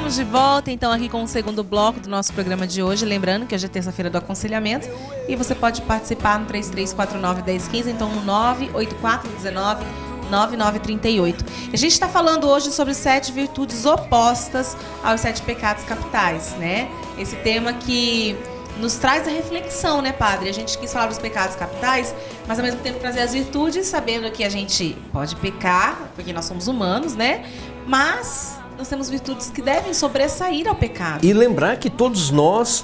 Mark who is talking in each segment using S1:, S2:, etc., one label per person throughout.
S1: Estamos de volta, então, aqui com o segundo bloco do nosso programa de hoje. Lembrando que hoje é terça-feira do aconselhamento e você pode participar no 3349-1015, então no 98419-9938. A gente está falando hoje sobre 7 virtudes opostas aos 7 pecados capitais, né? Esse tema que nos traz a reflexão, né, padre? A gente quis falar dos pecados capitais, mas ao mesmo tempo trazer as virtudes, sabendo que a gente pode pecar, porque nós somos humanos, né? Mas nós temos virtudes que devem sobressair ao pecado.
S2: E lembrar que todos nós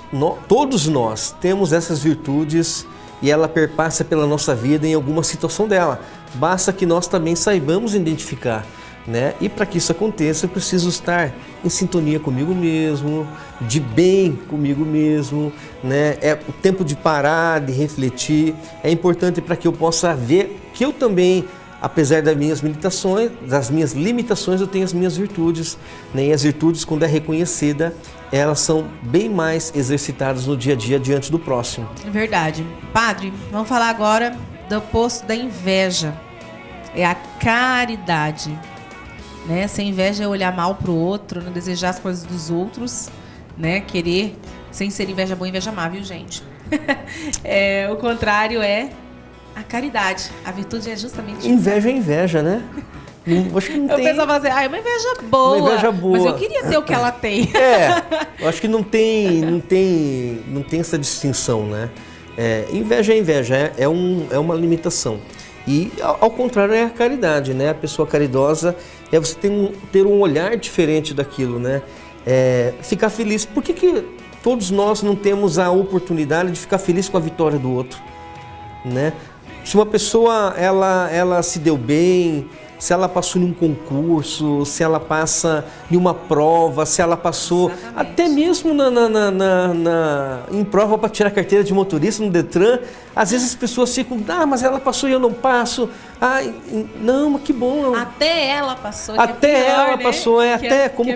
S2: temos essas virtudes e ela perpassa pela nossa vida em alguma situação dela. Basta que nós também saibamos identificar, né? E para que isso aconteça, eu preciso estar em sintonia comigo mesmo, de bem comigo mesmo, né? É o tempo de parar, de refletir. É importante para que eu possa ver que eu também, apesar das minhas limitações, eu tenho as minhas virtudes, né? E as virtudes, quando é reconhecida, elas são bem mais exercitadas no dia a dia diante do próximo.
S1: É verdade. Padre, vamos falar agora do oposto da inveja. É a caridade, né? Sem inveja é olhar mal para o outro, não desejar as coisas dos outros, né? Querer, sem ser inveja boa, inveja má, viu, gente? O contrário é a caridade. A virtude é justamente...
S2: Inveja é inveja, né? Acho que não tem...
S1: Eu pensava assim, é uma inveja boa.
S2: Uma inveja boa.
S1: Mas eu queria ter o que ela tem.
S2: Eu acho que não tem essa distinção, né? Inveja é inveja, é uma limitação. E, ao contrário, é a caridade, né? A pessoa caridosa é você ter um olhar diferente daquilo, né? Ficar feliz. Por que todos nós não temos a oportunidade de ficar feliz com a vitória do outro, né? Se uma pessoa ela se deu bem, se ela passou em um concurso, se ela passa em uma prova, se ela passou até mesmo em prova para tirar a carteira de motorista no Detran, às vezes as pessoas ficam, mas ela passou e eu não passo. Não, mas que bom.
S1: Até ela passou.
S2: Até ela passou,
S1: né?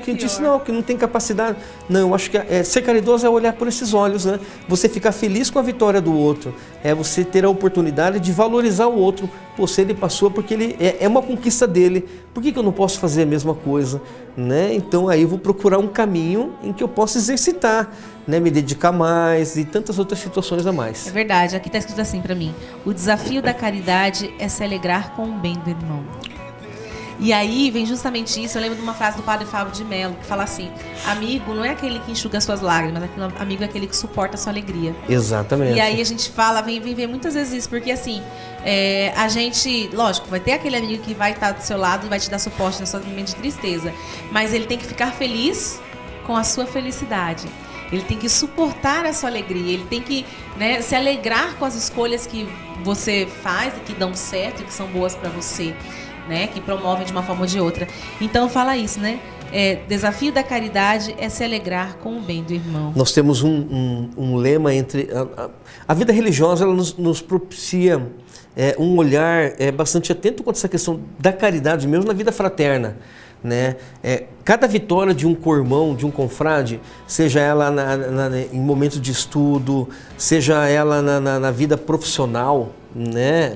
S2: Quem disse, não, que não tem capacidade. Não, eu acho que ser caridoso é olhar por esses olhos, né? Você ficar feliz com a vitória do outro, é você ter a oportunidade de valorizar o outro. Pô, se ele passou, porque ele é uma conquista dele, por que eu não posso fazer a mesma coisa, né? Então aí eu vou procurar um caminho em que eu possa exercitar, né? Me dedicar mais e tantas outras situações a mais.
S1: É verdade, aqui está escrito assim para mim: o desafio da caridade é se alegrar com o bem do irmão. E aí vem justamente isso. Eu lembro de uma frase do padre Fábio de Mello, que fala assim: amigo não é aquele que enxuga as suas lágrimas, amigo é aquele que suporta a sua alegria.
S2: Exatamente.
S1: E aí a gente fala, vem muitas vezes isso, porque assim, a gente, lógico, vai ter aquele amigo que vai estar do seu lado e vai te dar suporte no seu momento de tristeza, mas ele tem que ficar feliz com a sua felicidade. Ele tem que suportar a sua alegria, ele tem que, né, se alegrar com as escolhas que você faz e que dão certo e que são boas para você, né, que promovem de uma forma ou de outra. Então fala isso, né? Desafio da caridade é se alegrar com o bem do irmão.
S2: Nós temos um lema entre... A vida religiosa ela nos propicia um olhar bastante atento quanto a essa questão da caridade, mesmo na vida fraterna, né? Cada vitória de um co-irmão, de um confrade, seja ela em momento de estudo, seja ela na vida profissional, né?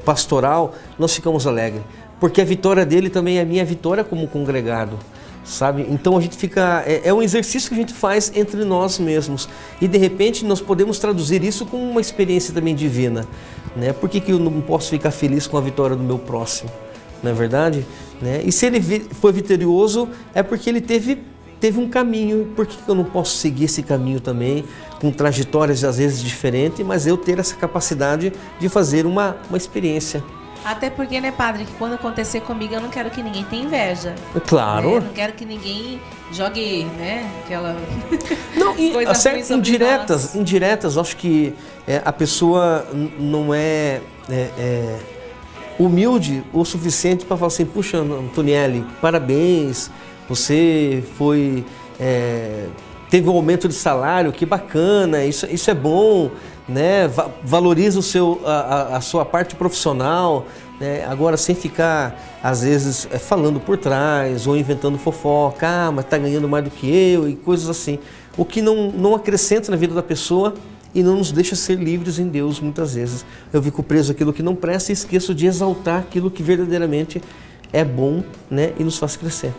S2: Pastoral, nós ficamos alegres, porque a vitória dele também é a minha vitória como congregado, sabe? Então a gente fica... É um exercício que a gente faz entre nós mesmos e de repente nós podemos traduzir isso com uma experiência também divina, né? Por que eu não posso ficar feliz com a vitória do meu próximo? Não é verdade? Né? E se ele foi vitorioso, é porque ele teve um caminho. Por que eu não posso seguir esse caminho também, com trajetórias às vezes diferentes, mas eu ter essa capacidade de fazer uma experiência?
S1: Até porque, né, padre, que quando acontecer comigo, eu não quero que ninguém tenha inveja.
S2: Claro.
S1: Eu não quero que ninguém jogue, né, aquela
S2: coisa ruim sobre nós. Indiretas, acho que a pessoa não é humilde o suficiente para falar assim: puxa, Antonielli, parabéns, você teve um aumento de salário, que bacana, isso é bom, né? Valoriza a sua parte profissional, né? Agora, sem ficar, às vezes, falando por trás ou inventando fofoca, mas está ganhando mais do que eu e coisas assim, o que não acrescenta na vida da pessoa e não nos deixa ser livres em Deus muitas vezes. Eu fico preso àquilo que não presta e esqueço de exaltar aquilo que verdadeiramente é bom, né, e nos faz crescer.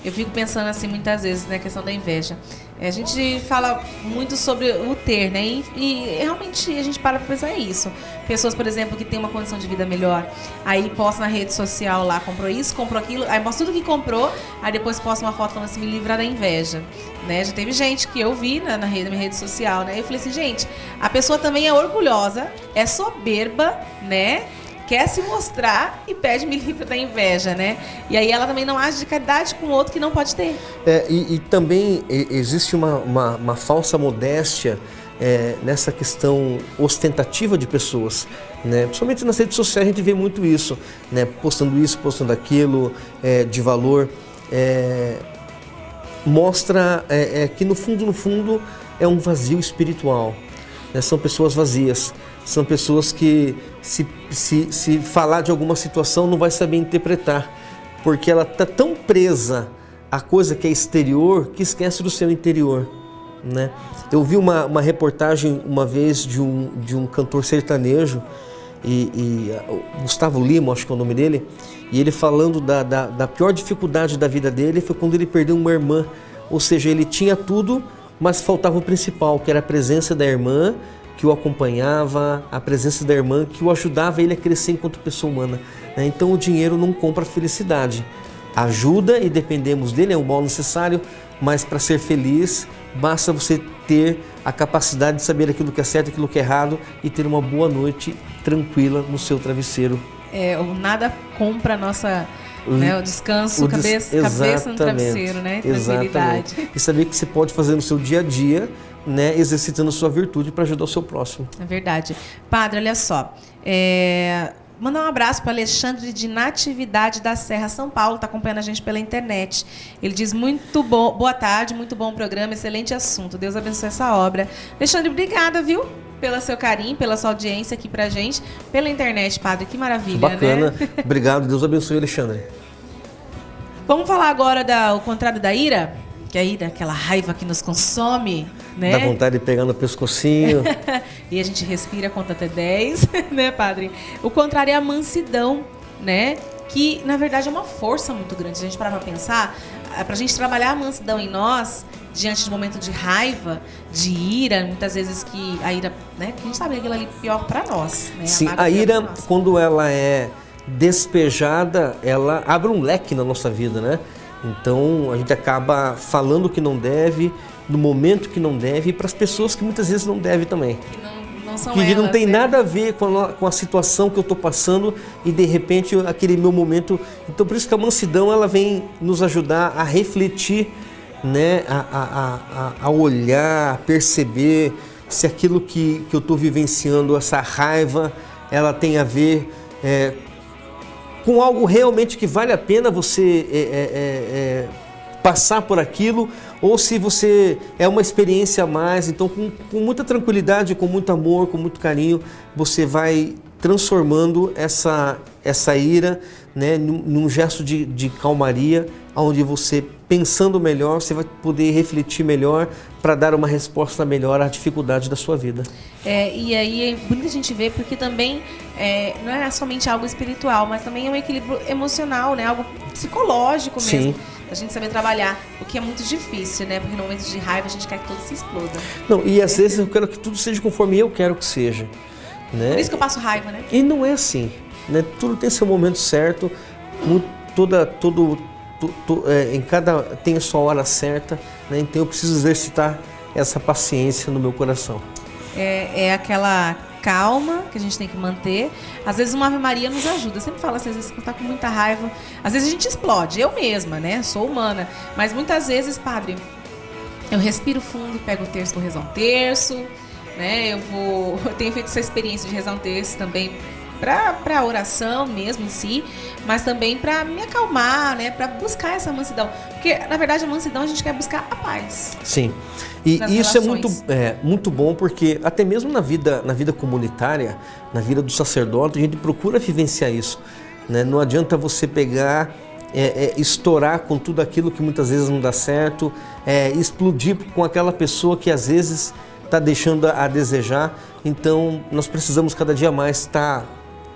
S1: Eu fico pensando assim muitas vezes na questão da inveja. A gente fala muito sobre o ter, né? E realmente a gente para pensar isso. Pessoas, por exemplo, que têm uma condição de vida melhor, aí posta na rede social lá, comprou isso, comprou aquilo, aí mostra tudo que comprou, aí depois posta uma foto falando assim, me livrar da inveja. Né? Já teve gente que eu vi na minha rede social, né? Eu falei assim, gente, a pessoa também é orgulhosa, é soberba, né? Quer se mostrar e pede me livre da inveja, né? E aí ela também não age de caridade com o outro que não pode ter.
S2: E também existe uma falsa modéstia nessa questão ostentativa de pessoas, né? Principalmente nas redes sociais a gente vê muito isso, né? Postando isso, postando aquilo, de valor. Mostra que no fundo é um vazio espiritual, né? São pessoas vazias. São pessoas que, se falar de alguma situação, não vai saber interpretar, porque ela está tão presa à coisa que é exterior que esquece do seu interior, né? Eu vi uma reportagem uma vez de um cantor sertanejo, Gustavo Lima, acho que é o nome dele, e ele falando da pior dificuldade da vida dele foi quando ele perdeu uma irmã, ou seja, ele tinha tudo, mas faltava o principal, que era a presença da irmã, que o acompanhava, a presença da irmã, que o ajudava ele a crescer enquanto pessoa humana, né? Então o dinheiro não compra felicidade. Ajuda e dependemos dele, é um mal necessário, mas para ser feliz, basta você ter a capacidade de saber aquilo que é certo, aquilo que é errado e ter uma boa noite tranquila no seu travesseiro.
S1: O nada compra a nossa... Né, o descanso, cabeça no travesseiro, né? Tranquilidade.
S2: Exatamente. E saber que você pode fazer no seu dia a dia, né, exercitando a sua virtude para ajudar o seu próximo.
S1: É verdade. Padre, olha só. Mandar um abraço para Alexandre de Natividade da Serra, São Paulo, está acompanhando a gente pela internet. Ele diz, boa tarde, muito bom programa, excelente assunto. Deus abençoe essa obra. Alexandre, obrigada, viu? Pelo seu carinho, pela sua audiência aqui pra gente, pela internet, padre, que maravilha,
S2: bacana,
S1: né?
S2: Obrigado, Deus abençoe, Alexandre.
S1: Vamos falar agora o contrário da ira? Que a ira, aquela raiva que nos consome, né?
S2: Dá vontade de pegar no pescocinho.
S1: E a gente respira, conta até 10, né, padre? O contrário é a mansidão, né? Que, na verdade, é uma força muito grande. Se a gente parar pra pensar, pra gente trabalhar a mansidão em nós, diante de um momento de raiva, de ira, muitas vezes que a ira, né? Que a gente sabe que aquilo ali é pior para nós, né?
S2: Sim, a ira, quando ela é despejada, ela abre um leque na nossa vida, né? Então a gente acaba falando o que não deve, no momento que não deve, e para as pessoas que muitas vezes não deve também.
S1: Não são
S2: que
S1: elas,
S2: não tem
S1: né?
S2: nada a ver com a situação que eu estou passando e de repente aquele meu momento. Então por isso que a mansidão ela vem nos ajudar a refletir, né, a olhar, a perceber se aquilo que eu estou vivenciando, essa raiva, ela tem a ver com algo realmente que vale a pena você passar por aquilo, ou se você é uma experiência a mais. Então com muita tranquilidade, com muito amor, com muito carinho, você vai transformando essa ira, né, num gesto de calmaria, onde você, pensando melhor, você vai poder refletir melhor para dar uma resposta melhor à dificuldade da sua vida.
S1: E aí é bonito a gente ver, porque também não é somente algo espiritual, mas também é um equilíbrio emocional, né, algo psicológico mesmo. Sim. A gente saber trabalhar, o que é muito difícil, né? Porque no momento de raiva a gente quer que tudo se exploda. Não,
S2: e às vezes eu quero que tudo seja conforme eu quero que seja, né?
S1: Por isso que eu passo raiva, né?
S2: E não é assim, né? Tudo tem seu momento certo, tem a sua hora certa, né? Então eu preciso exercitar essa paciência no meu coração.
S1: É aquela calma que a gente tem que manter. Às vezes uma Ave Maria nos ajuda. Eu sempre falo assim, às vezes você está com muita raiva, às vezes a gente explode, eu mesma, né? Sou humana. Mas muitas vezes, padre, eu respiro fundo, pego o terço, vou rezar um terço, né? Eu tenho feito essa experiência de rezar um terço também para a oração mesmo em si, mas também para me acalmar, né? Para buscar essa mansidão. Porque, na verdade, a mansidão a gente quer buscar a paz.
S2: Sim. E isso é muito bom, porque até mesmo na vida comunitária, na vida do sacerdote, a gente procura vivenciar isso, né? Não adianta você pegar, estourar com tudo aquilo que muitas vezes não dá certo, explodir com aquela pessoa que às vezes está deixando a desejar. Então, nós precisamos cada dia mais estar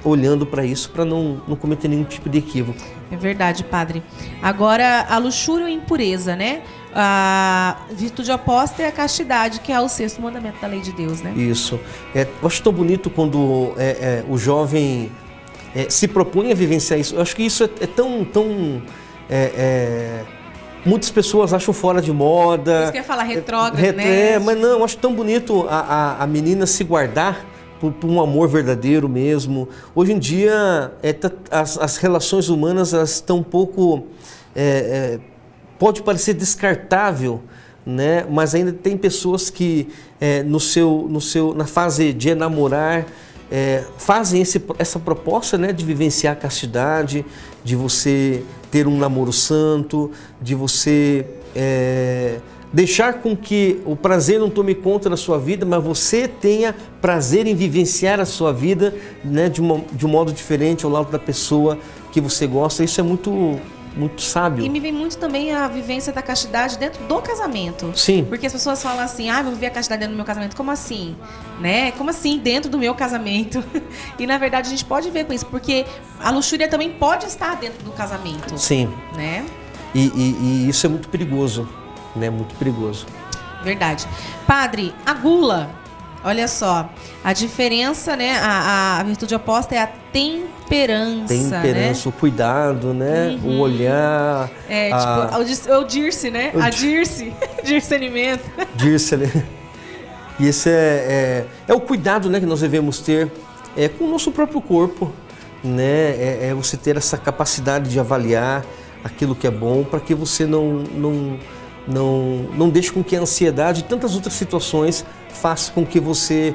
S2: olhando para isso, para não cometer nenhum tipo de equívoco.
S1: É verdade, padre. Agora, a luxúria ou impureza, né? A virtude oposta é a castidade, que é o sexto mandamento da lei de Deus, né?
S2: Isso. Eu acho tão bonito quando o jovem se propõe a vivenciar isso. Eu acho que isso é tão muitas pessoas acham fora de moda.
S1: Isso que eu ia falar, retrógrado, né?
S2: Mas não, eu acho tão bonito a menina se guardar por um amor verdadeiro mesmo. Hoje em dia, as relações humanas elas estão um pouco... pode parecer descartável, né? Mas ainda tem pessoas que, na fase de enamorar, fazem essa proposta, né, de vivenciar a castidade, de você ter um namoro santo, de você deixar com que o prazer não tome conta da sua vida, mas você tenha prazer em vivenciar a sua vida, né, de um modo diferente ao lado da pessoa que você gosta. Isso é muito sábio.
S1: E me vem muito também a vivência da castidade dentro do casamento.
S2: Sim.
S1: Porque as pessoas falam assim, vou viver a castidade dentro do meu casamento. Como assim? Né? Como assim dentro do meu casamento? E na verdade a gente pode ver com isso, porque a luxúria também pode estar dentro do casamento.
S2: Sim.
S1: Né?
S2: E isso é muito perigoso, né? Muito perigoso.
S1: Verdade. Padre, a gula. Olha só, a diferença, né? A virtude oposta é a temperança.
S2: Temperança, né? O cuidado, né? O olhar.
S1: Tipo, o Dirce, né? A Dirce. Discernimento.
S2: Dirce, né? E esse é o cuidado, né, que nós devemos ter com o nosso próprio corpo, né? É você ter essa capacidade de avaliar aquilo que é bom, para que você não deixe com que a ansiedade e tantas outras situações façam com que você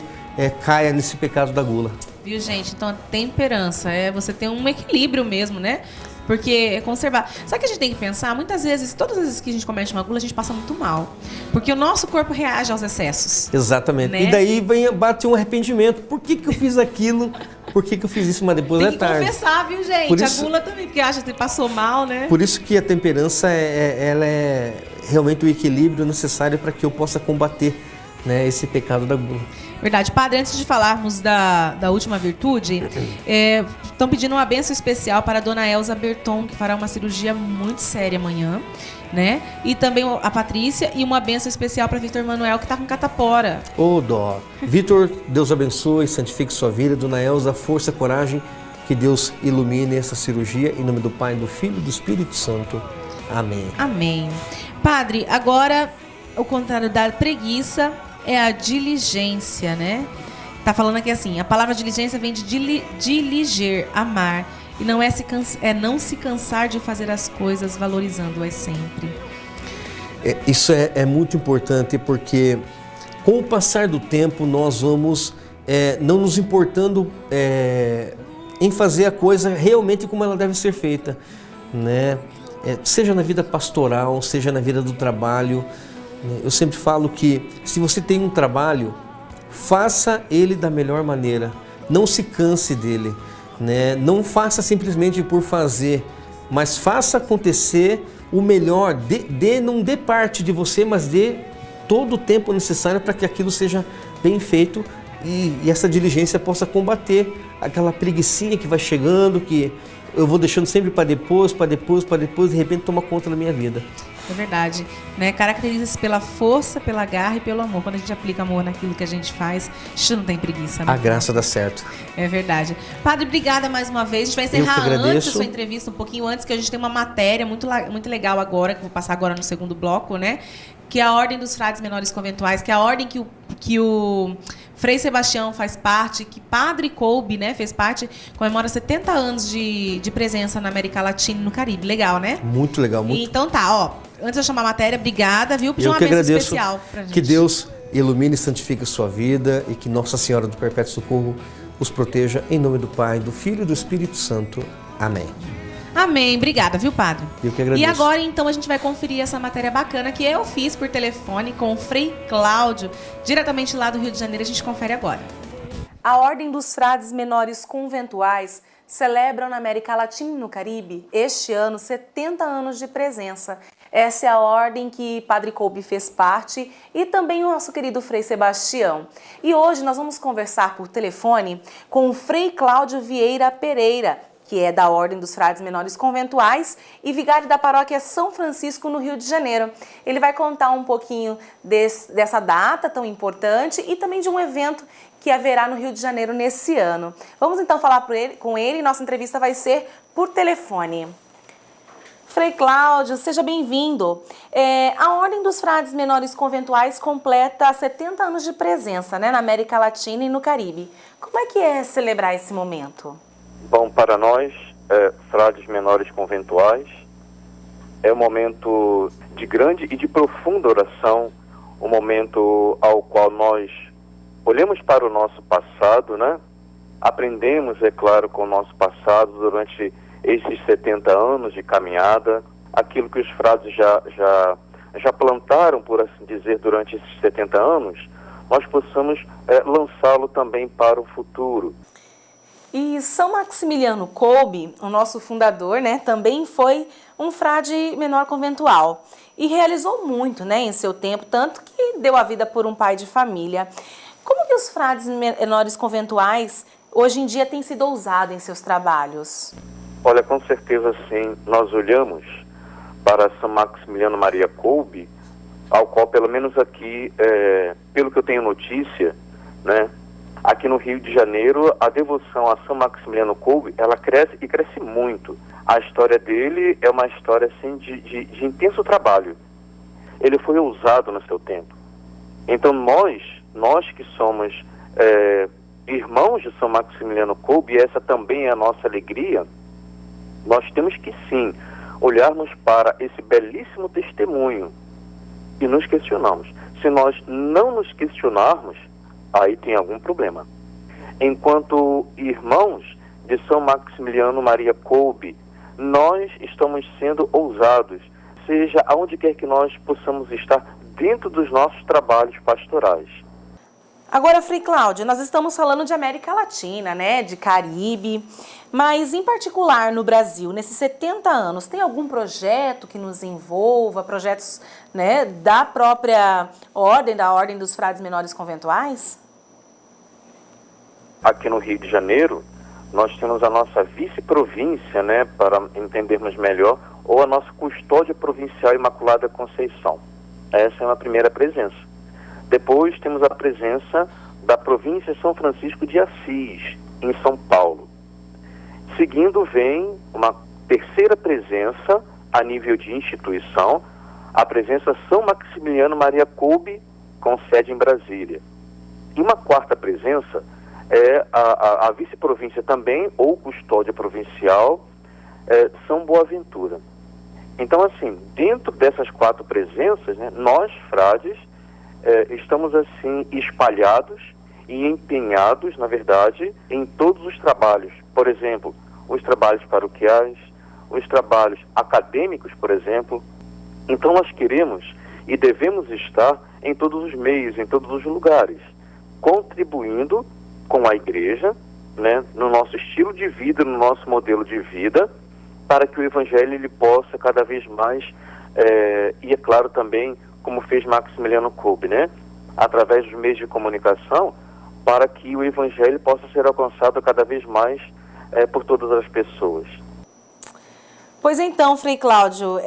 S2: caia nesse pecado da gula.
S1: Viu, gente? Então, a temperança é você ter um equilíbrio mesmo, né? Porque é conservar. Sabe o que a gente tem que pensar? Muitas vezes, todas as vezes que a gente comete uma gula, a gente passa muito mal. Porque o nosso corpo reage aos excessos.
S2: Exatamente. Né? E daí bate um arrependimento. Por que eu fiz aquilo? Por que eu fiz isso? Mas depois é tarde.
S1: Tem que confessar, viu, gente? A gula também, porque acha que passou mal, né?
S2: Por isso que a temperança ela é realmente o equilíbrio necessário para que eu possa combater, né, esse pecado da gula.
S1: Verdade. Padre, antes de falarmos da última virtude, estão pedindo uma bênção especial para a dona Elza Berton, que fará uma cirurgia muito séria amanhã, né? E também a Patrícia, e uma bênção especial para Vitor Manuel, que está com catapora.
S2: Ô, dó. Vitor, Deus abençoe, santifique sua vida. Dona Elza, força, coragem, que Deus ilumine essa cirurgia. Em nome do Pai, do Filho e do Espírito Santo. Amém.
S1: Amém. Padre, agora, o contrário da preguiça é a diligência, né? Tá falando aqui assim, a palavra diligência vem de diliger, amar, e não não se cansar de fazer as coisas, valorizando-as sempre.
S2: Isso é muito importante, porque com o passar do tempo nós vamos não nos importando em fazer a coisa realmente como ela deve ser feita, né? Seja na vida pastoral, seja na vida do trabalho. Eu sempre falo que se você tem um trabalho, faça ele da melhor maneira. Não se canse dele, né? Não faça simplesmente por fazer, mas faça acontecer o melhor. Não dê parte de você, mas dê todo o tempo necessário para que aquilo seja bem feito e essa diligência possa combater aquela preguicinha que vai chegando, que eu vou deixando sempre para depois, de repente toma conta da minha vida.
S1: É verdade, né? Caracteriza-se pela força, pela garra e pelo amor. Quando a gente aplica amor naquilo que a gente faz, a gente não tem preguiça, né?
S2: A graça dá certo.
S1: É verdade. Padre, obrigada mais uma vez. A gente vai encerrar antes a sua entrevista, um pouquinho antes, que a gente tem uma matéria muito legal agora, que eu vou passar agora no segundo bloco, né? Que é a Ordem dos Frades Menores Conventuais, que é a ordem que o Frei Sebastião faz parte, que Padre Kolbe, né, fez parte, comemora 70 anos de presença na América Latina e no Caribe. Legal, né?
S2: Muito legal. Muito...
S1: Então tá, ó. Antes de eu chamar a matéria, obrigada, viu? Pedir uma bênção especial pra gente.
S2: Que Deus ilumine e santifique a sua vida e que Nossa Senhora do Perpétuo Socorro os proteja em nome do Pai, do Filho e do Espírito Santo. Amém.
S1: Amém. Obrigada, viu, Padre?
S2: Eu que agradeço.
S1: E agora, então, a gente vai conferir essa matéria bacana que eu fiz por telefone com o Frei Cláudio, diretamente lá do Rio de Janeiro. A gente confere agora. A Ordem dos Frades Menores Conventuais celebra na América Latina e no Caribe, este ano, 70 anos de presença.
S3: Essa é a ordem que Padre Kolbe fez parte e também o nosso querido Frei Sebastião. E hoje nós vamos conversar por telefone com o Frei Cláudio Vieira Pereira, que é da Ordem dos Frades Menores Conventuais e vigário da paróquia São Francisco, no Rio de Janeiro. Ele vai contar um pouquinho dessa data tão importante e também de um evento que haverá no Rio de Janeiro nesse ano. Vamos então falar com ele. Nossa entrevista vai ser por telefone. Frei Cláudio, seja bem-vindo. A Ordem dos Frades Menores Conventuais completa 70 anos de presença, né, na América Latina e no Caribe. Como é que é celebrar esse momento?
S4: Bom, para nós, frades menores conventuais, é um momento de grande e de profunda oração, um momento ao qual nós olhamos para o nosso passado, né? Aprendemos, é claro, com o nosso passado durante esses 70 anos de caminhada, aquilo que os frades já plantaram, por assim dizer, durante esses 70 anos, nós possamos lançá-lo também para o futuro.
S3: E São Maximiliano Kolbe, o nosso fundador, né, também foi um frade menor conventual e realizou muito, né, em seu tempo, tanto que deu a vida por um pai de família. Como que os frades menores conventuais hoje em dia têm sido ousados em seus trabalhos?
S4: Olha, com certeza sim, nós olhamos para São Maximiliano Maria Kolbe, ao qual pelo menos aqui, pelo que eu tenho notícia, né, aqui no Rio de Janeiro, a devoção a São Maximiliano Kolbe, ela cresce e cresce muito. A história dele é uma história assim, de intenso trabalho. Ele foi ousado no seu tempo. Então nós que somos irmãos de São Maximiliano Kolbe, e essa também é a nossa alegria, nós temos que sim olharmos para esse belíssimo testemunho e nos questionarmos. Se nós não nos questionarmos, aí tem algum problema. Enquanto irmãos de São Maximiliano Maria Kolbe, nós estamos sendo ousados, seja aonde quer que nós possamos estar dentro dos nossos trabalhos pastorais.
S3: Agora, Frei Cláudio, nós estamos falando de América Latina, né, de Caribe, mas em particular no Brasil, nesses 70 anos, tem algum projeto que nos envolva, projetos, né, da própria ordem, da Ordem dos Frades Menores Conventuais?
S4: Aqui no Rio de Janeiro, nós temos a nossa vice-província, né, para entendermos melhor, ou a nossa custódia provincial Imaculada Conceição. Essa é uma primeira presença. Depois temos a presença da província São Francisco de Assis, em São Paulo. Seguindo vem uma terceira presença a nível de instituição, a presença São Maximiliano Maria Kolbe, com sede em Brasília. E uma quarta presença é a vice-província também, ou custódia provincial, São Boaventura. Então, assim, dentro dessas quatro presenças, né, nós, frades, estamos, assim, espalhados e empenhados, na verdade, em todos os trabalhos. Por exemplo, os trabalhos paroquiais, os trabalhos acadêmicos, por exemplo. Então, nós queremos e devemos estar em todos os meios, em todos os lugares, contribuindo com a igreja, né, no nosso estilo de vida, no nosso modelo de vida, para que o evangelho ele possa cada vez mais, e é claro também, como fez Maximiliano Kolbe, né, através dos meios de comunicação, para que o evangelho possa ser alcançado cada vez mais por todas as pessoas.
S3: Pois então, Frei Cláudio,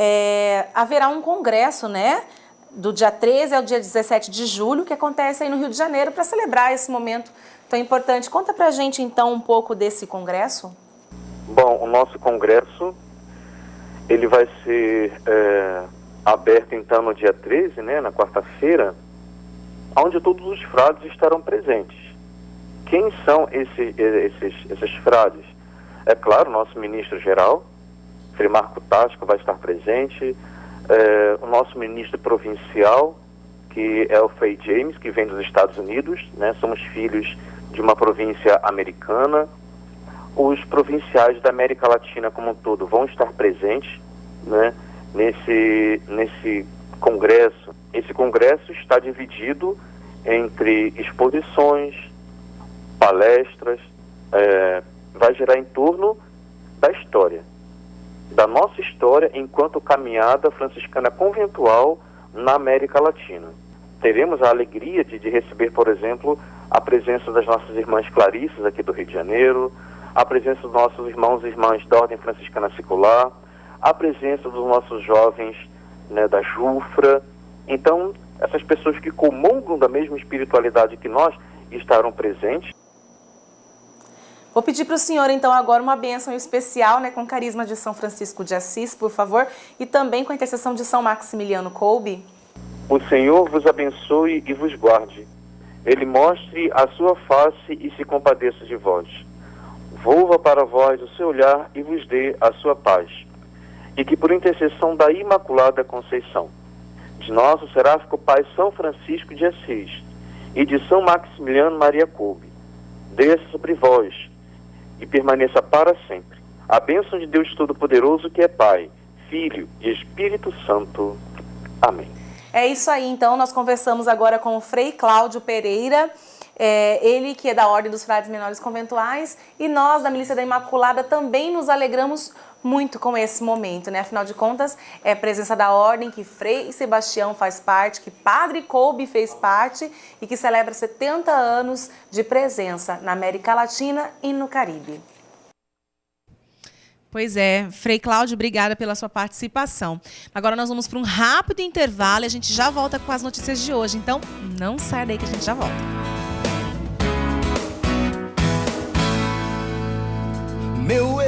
S3: haverá um congresso, né, do dia 13 ao dia 17 de julho, que acontece aí no Rio de Janeiro, para celebrar esse momento tão importante. Conta pra gente, então, um pouco desse congresso.
S4: Bom, o nosso congresso, ele vai ser aberto, então, no dia 13, né, na quarta-feira, onde todos os frades estarão presentes. Quem são esses frades? É claro, o nosso ministro-geral, Frei Marco Tástico, vai estar presente, o nosso ministro provincial, que é o Frei James, que vem dos Estados Unidos, né? Somos filhos de uma província americana. Os provinciais da América Latina como um todo vão estar presentes, né, nesse congresso. Esse congresso está dividido entre exposições, palestras, vai girar em torno da história. da nossa história enquanto caminhada franciscana conventual na América Latina. Teremos a alegria de receber, por exemplo, a presença das nossas irmãs Clarissas aqui do Rio de Janeiro, a presença dos nossos irmãos e irmãs da Ordem Franciscana Secular, a presença dos nossos jovens, né, da Jufra. Então, essas pessoas que comungam da mesma espiritualidade que nós estarão presentes.
S3: Vou pedir para o senhor, então, agora uma bênção especial, né, com o carisma de São Francisco de Assis, por favor, e também com a intercessão de São Maximiliano Kolbe.
S4: O Senhor vos abençoe e vos guarde. Ele mostre a sua face e se compadeça de vós. Volva para vós o seu olhar e vos dê a sua paz. E que por intercessão da Imaculada Conceição, de nosso seráfico Pai São Francisco de Assis e de São Maximiliano Maria Kolbe, desça sobre vós e permaneça para sempre a bênção de Deus Todo-Poderoso, que é Pai, Filho e Espírito Santo. Amém.
S3: É isso aí, então, nós conversamos agora com o Frei Cláudio Pereira, ele que é da Ordem dos Frades Menores Conventuais, e nós, da Milícia da Imaculada, também nos alegramos muito com esse momento, né? Afinal de contas, é a presença da Ordem que Frei Sebastião faz parte, que Padre Kolbe fez parte e que celebra 70 anos de presença na América Latina e no Caribe.
S1: Pois é, Frei Cláudio, obrigada pela sua participação. Agora nós vamos para um rápido intervalo e a gente já volta com as notícias de hoje. Então, não saia daí que a gente já volta.
S5: Meu